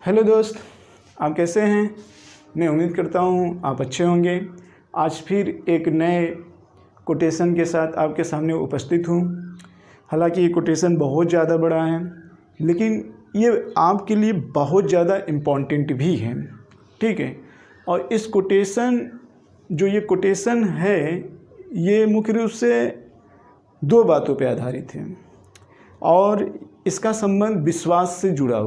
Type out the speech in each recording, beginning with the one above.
Hello दोस्त, आप कैसे हैं। मैं उम्मीद करता हूँ आप अच्छे होंगे। आज फिर एक नए कोटेशन के साथ आपके सामने उपस्थित हूँ। हालांकि ये कोटेशन बहुत ज़्यादा बड़ा है, लेकिन ये आपके लिए बहुत ज़्यादा इम्पोर्टेंट भी है। ठीक है। और इस ये कोटेशन है, ये मुख्य रूप से दो बातों पे आधारित है और इसका संबंध विश्वास से जुड़ा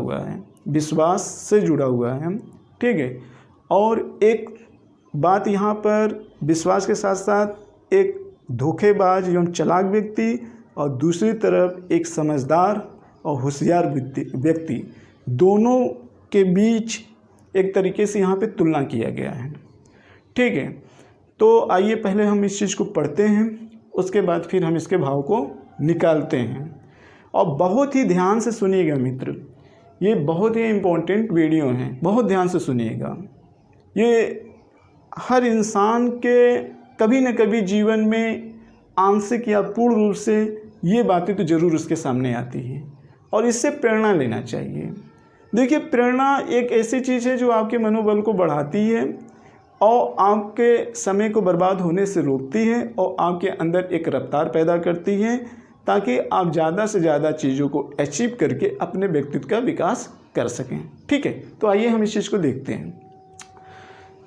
हुआ है। ठीक है। और एक बात यहाँ पर विश्वास के साथ साथ एक धोखेबाज एवं चालाक व्यक्ति और दूसरी तरफ एक समझदार और होशियार व्यक्ति, दोनों के बीच एक तरीके से यहाँ पे तुलना किया गया है। ठीक है। तो आइए पहले हम इस चीज़ को पढ़ते हैं, उसके बाद फिर हम इसके भाव को निकालते हैं। और बहुत ही ध्यान से सुनिएगा मित्र, ये बहुत ही इम्पोर्टेंट वीडियो है, बहुत ध्यान से सुनिएगा। ये हर इंसान के कभी न कभी जीवन में आंशिक या पूर्ण रूप से ये बातें तो ज़रूर उसके सामने आती हैं और इससे प्रेरणा लेना चाहिए। देखिए, प्रेरणा एक ऐसी चीज़ है जो आपके मनोबल को बढ़ाती है और आपके समय को बर्बाद होने से रोकती है और आपके अंदर एक रफ्तार पैदा करती है, ताकि आप ज़्यादा से ज़्यादा चीज़ों को अचीव करके अपने व्यक्तित्व का विकास कर सकें। ठीक है। तो आइए हम इस चीज़ को देखते हैं।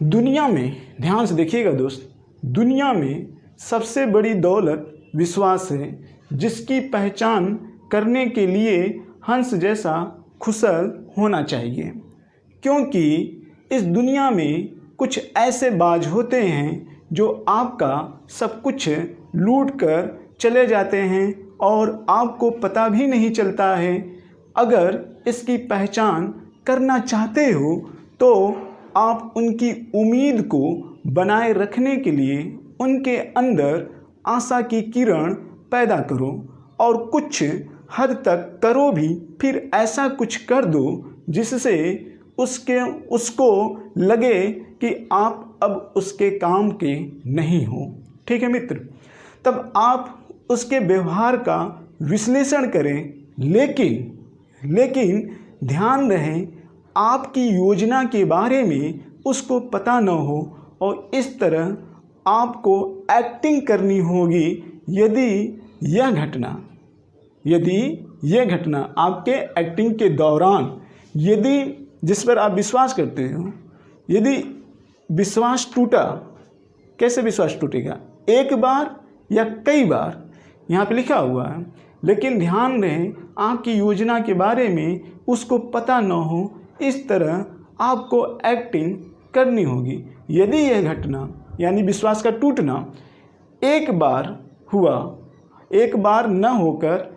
दुनिया में, ध्यान से देखिएगा दोस्त, दुनिया में सबसे बड़ी दौलत विश्वास है, जिसकी पहचान करने के लिए हंस जैसा खुशल होना चाहिए। क्योंकि इस दुनिया में कुछ ऐसे बाज होते हैं जो आपका सब कुछ लूट कर चले जाते हैं और आपको पता भी नहीं चलता है। अगर इसकी पहचान करना चाहते हो तो आप उनकी उम्मीद को बनाए रखने के लिए उनके अंदर आशा की किरण पैदा करो और कुछ हद तक करो भी, फिर ऐसा कुछ कर दो जिससे उसको लगे कि आप अब उसके काम के नहीं हो। ठीक है मित्र। तब आप उसके व्यवहार का विश्लेषण करें, लेकिन ध्यान रहे आपकी योजना के बारे में उसको पता न हो और इस तरह आपको एक्टिंग करनी होगी। यदि यह घटना आपके एक्टिंग के दौरान, यदि जिस पर आप विश्वास करते हो, यदि विश्वास टूटा, कैसे विश्वास टूटेगा? एक बार या कई बार, यहाँ पे लिखा हुआ है। लेकिन ध्यान रहे आपकी योजना के बारे में उसको पता न हो, इस तरह आपको एक्टिंग करनी होगी। यदि यह घटना यानी विश्वास का टूटना एक बार हुआ, एक बार न होकर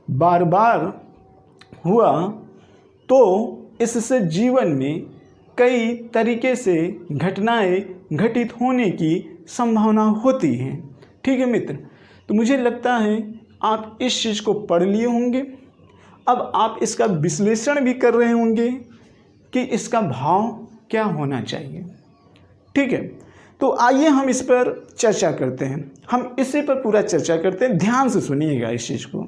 बार बार हुआ, तो इससे जीवन में कई तरीके से घटनाएं घटित होने की संभावना होती है। ठीक है मित्र। तो मुझे लगता है आप इस चीज़ को पढ़ लिए होंगे। अब आप इसका विश्लेषण भी कर रहे होंगे कि इसका भाव क्या होना चाहिए। ठीक है। तो आइए हम इस पर चर्चा करते हैं। हम इसी पर पूरा चर्चा करते हैं। ध्यान से सुनिएगा, इस चीज़ को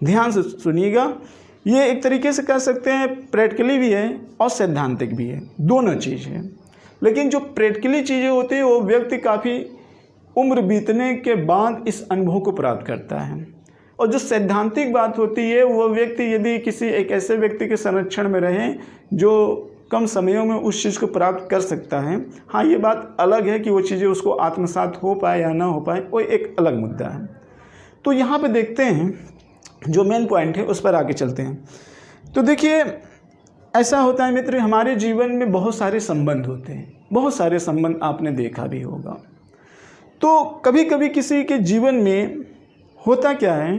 ध्यान से सुनिएगा। ये एक तरीके से कह सकते हैं प्रैक्टिकली भी है और सैद्धांतिक भी है, दोनों चीज़ है। लेकिन जो प्रैक्टिकली चीज़ें होती है वो व्यक्ति काफ़ी उम्र बीतने के बाद इस अनुभव को प्राप्त करता है, और जो सैद्धांतिक बात होती है वो व्यक्ति यदि किसी एक ऐसे व्यक्ति के संरक्षण में रहे जो कम समयों में उस चीज़ को प्राप्त कर सकता है। हाँ, ये बात अलग है कि वो चीज़ें उसको आत्मसात हो पाए या ना हो पाए, वो एक अलग मुद्दा है। तो यहाँ पे देखते हैं जो मेन पॉइंट है, उस पर आगे चलते हैं। तो देखिए, ऐसा होता है मित्र, हमारे जीवन में बहुत सारे संबंध होते हैं, बहुत सारे संबंध आपने देखा भी होगा। तो कभी कभी किसी के जीवन में होता क्या है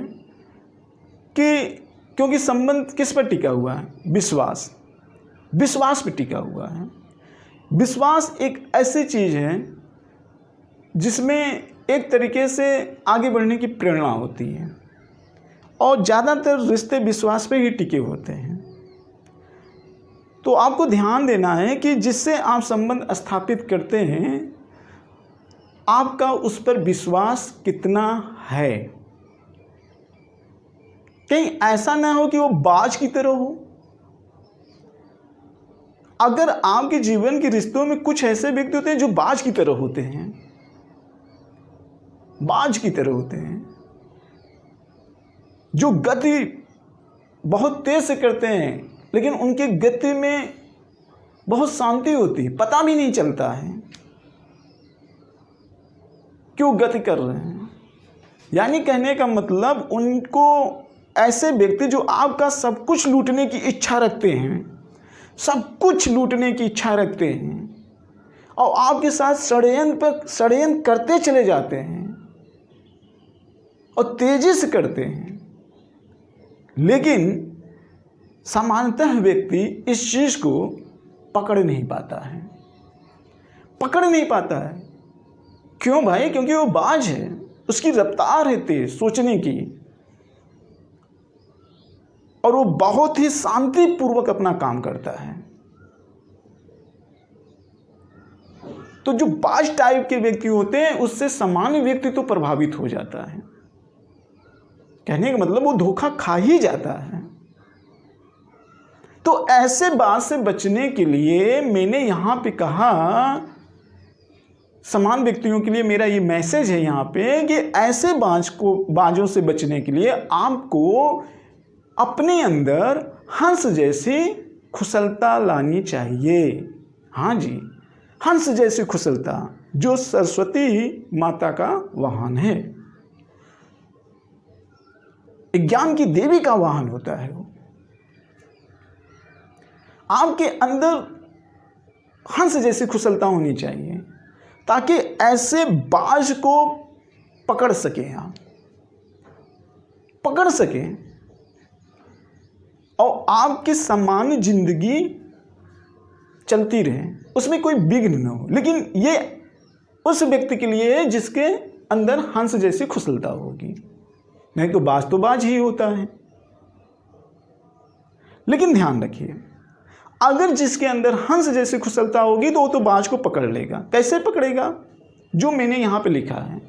कि क्योंकि संबंध किस पर टिका हुआ है? विश्वास पर टिका हुआ है। विश्वास एक ऐसी चीज़ है जिसमें एक तरीके से आगे बढ़ने की प्रेरणा होती है और ज़्यादातर रिश्ते विश्वास पे ही टिके होते हैं। तो आपको ध्यान देना है कि जिससे आप संबंध स्थापित करते हैं, आपका उस पर विश्वास कितना है। कहीं ऐसा ना हो कि वो बाज की तरह हो, अगर आपके जीवन के रिश्तों में कुछ ऐसे व्यक्ति होते हैं जो बाज की तरह होते हैं, बाज की तरह होते हैं, जो गति बहुत तेज से करते हैं, लेकिन उनकी गति में बहुत शांति होती है, पता भी नहीं चलता है क्यों गति कर रहे हैं। यानी कहने का मतलब, उनको ऐसे व्यक्ति जो आपका सब कुछ लूटने की इच्छा रखते हैं, सब कुछ लूटने की इच्छा रखते हैं और आपके साथ षड्यंत्र करते चले जाते हैं और तेजी से करते हैं, लेकिन सामान्यतः व्यक्ति इस चीज को पकड़ नहीं पाता है, पकड़ नहीं पाता है। क्यों भाई? क्योंकि वो बाज है, उसकी रफ्तार है तेज सोचने की, और वो बहुत ही शांतिपूर्वक अपना काम करता है। तो जो बाज टाइप के व्यक्ति होते हैं, उससे सामान्य व्यक्ति तो प्रभावित हो जाता है। कहने का मतलब वो धोखा खा ही जाता है। तो ऐसे बात से बचने के लिए मैंने यहां पे कहा, समान व्यक्तियों के लिए मेरा ये मैसेज है यहाँ पे, कि ऐसे बाजों से बचने के लिए आपको अपने अंदर हंस जैसी कुशलता लानी चाहिए। हाँ जी, हंस जैसी कुशलता, जो सरस्वती माता का वाहन है, ज्ञान की देवी का वाहन होता है। वो आपके अंदर हंस जैसी कुशलता होनी चाहिए, ताकि ऐसे बाज को पकड़ सकें, आप पकड़ सकें और आपकी सामान्य जिंदगी चलती रहे, उसमें कोई विघ्न न हो। लेकिन ये उस व्यक्ति के लिए है जिसके अंदर हंस जैसी कुशलता होगी, नहीं तो बाज ही होता है। लेकिन ध्यान रखिए, अगर जिसके अंदर हंस जैसी कुशलता होगी तो वो तो बाज को पकड़ लेगा। कैसे पकड़ेगा? जो मैंने यहां पे लिखा है,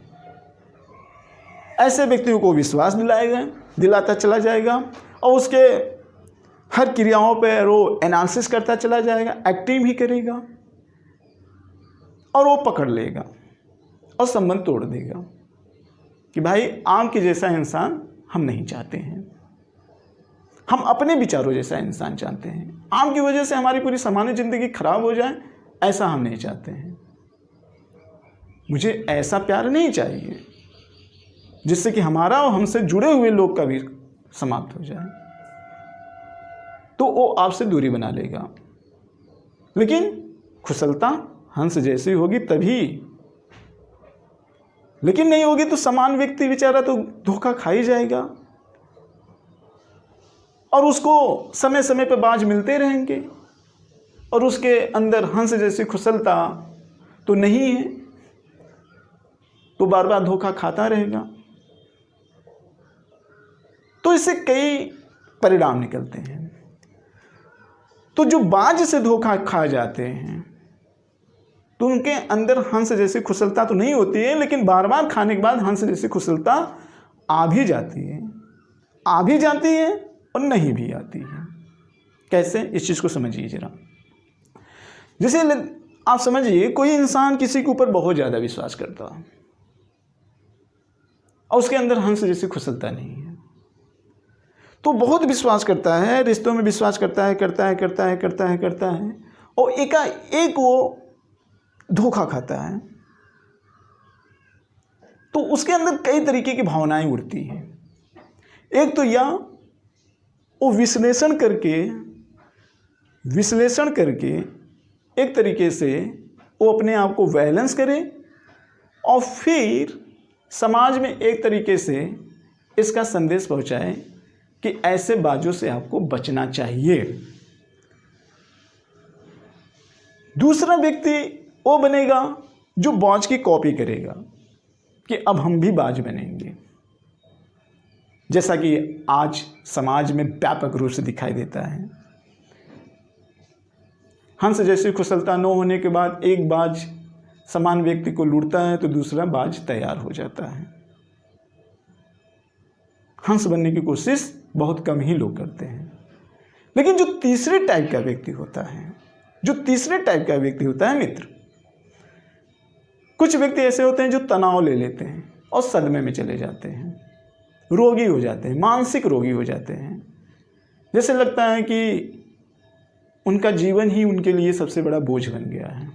ऐसे व्यक्तियों को विश्वास दिलाता चला जाएगा और उसके हर क्रियाओं पर वो एनालिसिस करता चला जाएगा, एक्टिंग भी करेगा और वो पकड़ लेगा और संबंध तोड़ देगा कि भाई आपके जैसा इंसान हम नहीं चाहते हैं, हम अपने विचारों जैसा इंसान चाहते हैं, आपकी वजह से हमारी पूरी सामान्य जिंदगी खराब हो जाए, ऐसा हम नहीं चाहते हैं। मुझे ऐसा प्यार नहीं चाहिए जिससे कि हमारा और हमसे जुड़े हुए लोग का भी समाप्त हो जाए। तो वो आपसे दूरी बना लेगा। लेकिन कुशलता हंस जैसी होगी तभी, लेकिन नहीं होगी तो समान व्यक्ति बेचारा तो धोखा खा ही जाएगा और उसको समय समय पर बाज मिलते रहेंगे और उसके अंदर हंस जैसी कुशलता तो नहीं है, तो बार बार धोखा खाता रहेगा। तो इससे कई परिणाम निकलते हैं। तो जो बाज से धोखा खा जाते हैं तो उनके अंदर हंस जैसी कुशलता तो नहीं होती है, लेकिन बार बार खाने के बाद हंस जैसी कुशलता आ भी जाती है और नहीं भी आती है। कैसे? इस चीज़ को समझिए जरा। जैसे आप समझिए, कोई इंसान किसी के ऊपर बहुत ज़्यादा विश्वास करता है और उसके अंदर हंस जैसी कुशलता नहीं है, तो बहुत विश्वास करता है, रिश्तों में विश्वास करता है और एकाएक वो धोखा खाता है। तो उसके अंदर कई तरीके की भावनाएं उठती हैं। एक तो या वो विश्लेषण करके एक तरीके से वो अपने आप को बैलेंस करे और फिर समाज में एक तरीके से इसका संदेश पहुंचाए कि ऐसे बाजों से आपको बचना चाहिए। दूसरा व्यक्ति वो बनेगा जो बाज की कॉपी करेगा कि अब हम भी बाज बनेंगे, जैसा कि आज समाज में व्यापक रूप से दिखाई देता है। हंस जैसी कुशलता न होने के बाद एक बाज समान व्यक्ति को लूटता है तो दूसरा बाज तैयार हो जाता है। हंस बनने की कोशिश बहुत कम ही लोग करते हैं। लेकिन जो तीसरे टाइप का व्यक्ति होता है, जो तीसरे टाइप का व्यक्ति होता है मित्र, कुछ व्यक्ति ऐसे होते हैं जो तनाव ले लेते हैं और सदमे में चले जाते हैं, रोगी हो जाते हैं, मानसिक रोगी हो जाते हैं। जैसे लगता है कि उनका जीवन ही उनके लिए सबसे बड़ा बोझ बन गया है।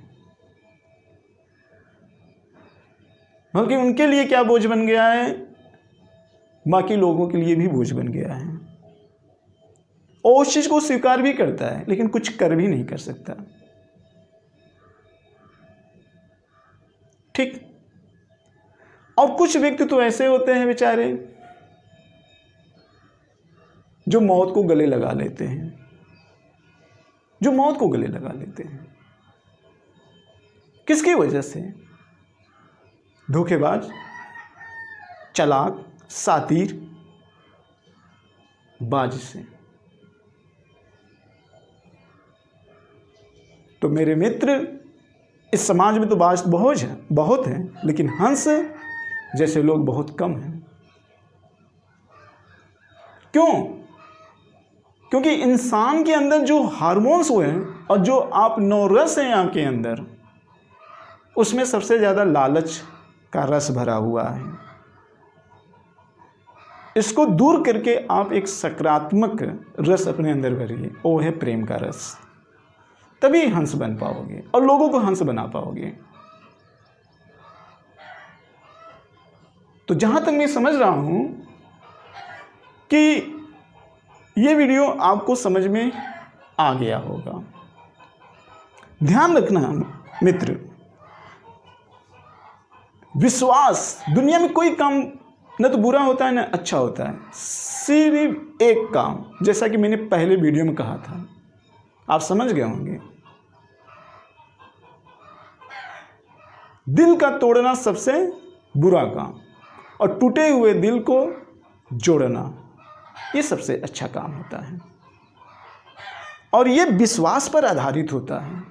बल्कि उनके लिए क्या बोझ बन गया है, बाकी लोगों के लिए भी बोझ बन गया है। और उस चीज को स्वीकार भी करता है लेकिन कुछ कर भी नहीं कर सकता। ठीक। और कुछ व्यक्ति तो ऐसे होते हैं बेचारे जो मौत को गले लगा लेते हैं, जो मौत को गले लगा लेते हैं। किसकी वजह से? धोखेबाज, चालाक, शातिर, बाज से। तो मेरे मित्र, इस समाज में तो बाज बहुत हैं, लेकिन हंस जैसे लोग बहुत कम हैं। क्यों? क्योंकि इंसान के अंदर जो हार्मोन्स हुए हैं और जो आप नौरस हैं आपके अंदर, उसमें सबसे ज़्यादा लालच का रस भरा हुआ है। इसको दूर करके आप एक सकारात्मक रस अपने अंदर भरिए, वो है प्रेम का रस। तभी हंस बन पाओगे और लोगों को हंस बना पाओगे। तो जहां तक मैं समझ रहा हूं कि ये वीडियो आपको समझ में आ गया होगा। ध्यान रखना मित्र, विश्वास, दुनिया में कोई काम न तो बुरा होता है न अच्छा होता है। सिर्फ एक काम, जैसा कि मैंने पहले वीडियो में कहा था, आप समझ गए होंगे, दिल का तोड़ना सबसे बुरा काम और टूटे हुए दिल को जोड़ना ये सबसे अच्छा काम होता है। और ये विश्वास पर आधारित होता है।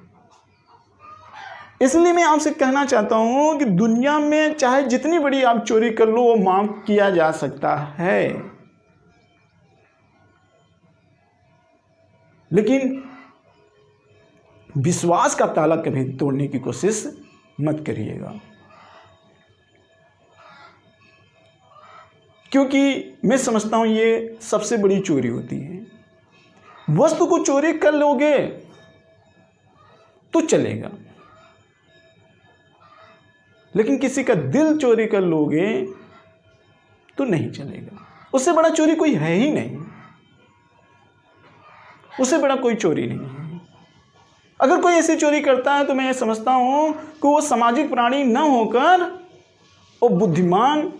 इसलिए मैं आपसे कहना चाहता हूं कि दुनिया में चाहे जितनी बड़ी आप चोरी कर लो, वो माफ किया जा सकता है, लेकिन विश्वास का ताला कभी तोड़ने की कोशिश मत करिएगा। क्योंकि मैं समझता हूं ये सबसे बड़ी चोरी होती है। वस्तु को चोरी कर लोगे तो चलेगा, लेकिन किसी का दिल चोरी कर लोगे तो नहीं चलेगा। उससे बड़ा चोरी कोई है ही नहीं, उससे बड़ा कोई चोरी नहीं है। अगर कोई ऐसी चोरी करता है तो मैं ये समझता हूं कि वो सामाजिक प्राणी न होकर वो बुद्धिमान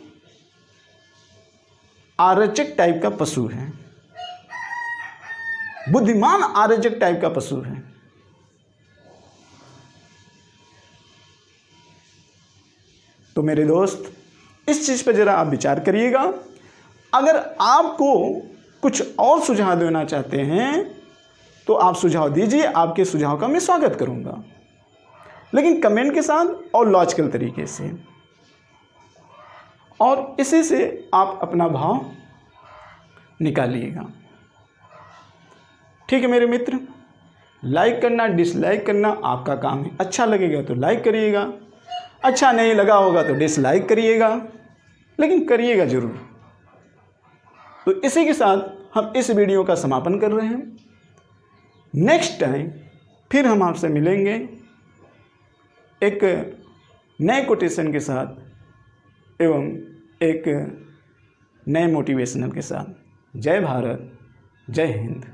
आरचक टाइप का पशु है। बुद्धिमान आरचक टाइप का पशु है। तो मेरे दोस्त, इस चीज पर जरा आप विचार करिएगा। अगर आपको कुछ और सुझाव देना चाहते हैं तो आप सुझाव दीजिए, आपके सुझाव का मैं स्वागत करूंगा, लेकिन कमेंट के साथ और लॉजिकल तरीके से। और इसी से आप अपना भाव निकालिएगा। ठीक है मेरे मित्र, लाइक करना डिसलाइक करना आपका काम है। अच्छा लगेगा तो लाइक करिएगा, अच्छा नहीं लगा होगा तो डिसलाइक करिएगा, लेकिन करिएगा जरूर। तो इसी के साथ हम इस वीडियो का समापन कर रहे हैं। नेक्स्ट टाइम फिर हम आपसे मिलेंगे एक नए कोटेशन के साथ एवं एक नए मोटिवेशनल के साथ। जय भारत, जय हिंद।